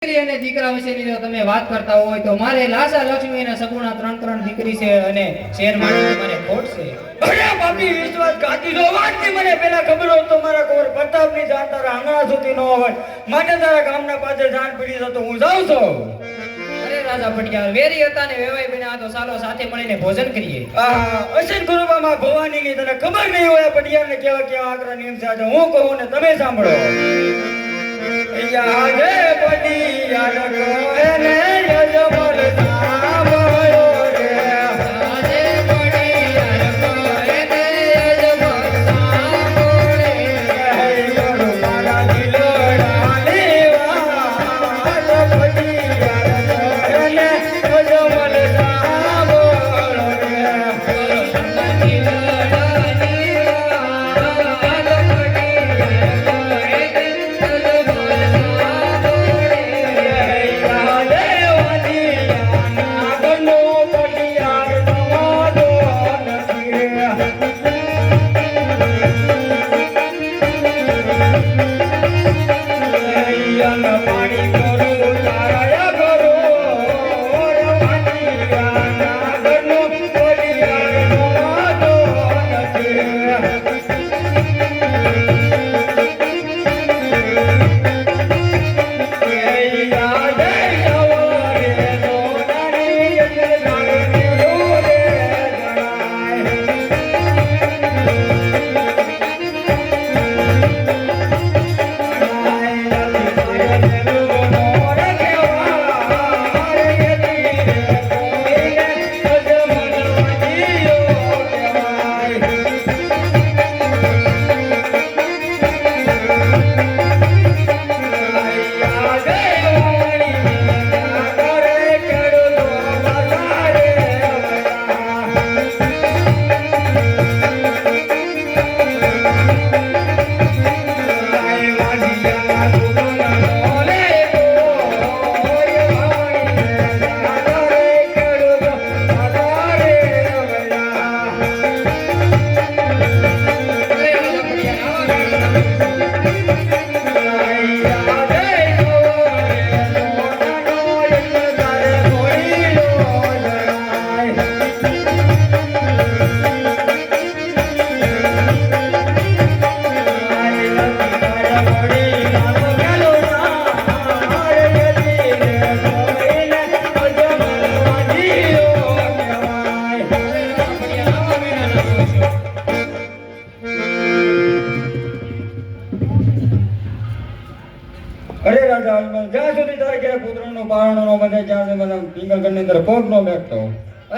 અને દીકરા વિશેની જો તમે વાત કરતા હોય તો મારે લાસા લક્ષ્મી અને સગુણા ત્રણ દીકરી છે અને શેર માટે મને ખોટ છે. અરે બાપી વિશ્વાસઘાતી જો વાતની મને પહેલા ખબર હોત તો મારા કોર પ્રતાપની જાણ તારા આંગણા સુધી ન હોય માટે તારા ગામના પાછળ જાણ પડી તો હું જાઉં છું. અરે રાજા પટિયાર વેરી હતા ને વેવાઈ બન્યા તો ચાલો સાથે મળીને ભોજન કરીએ. અસન ગુરુબામાં ભવાની ની તને ખબર નહીં હોય પટિયાર ને કેવા કેવા આગ્રહ નિયમ છે આજે હું કહું ને તમે સાંભળો. યાદે પટિયાર કહે ને યજમલ સાંભળો રે. આજે પટિયાર કહે ને યજમલ સાંભળે. મારા દિલડાની વાત પટિયાર કહે ને યજમલ સાંભળો રે. અરે રાજા જ્યાં સુધી તારે ક્યારે પુત્રનો પારણો નો બધે જ્યાં સુધી મને પિંગલગઢની અંદર પગ નો બેઠતો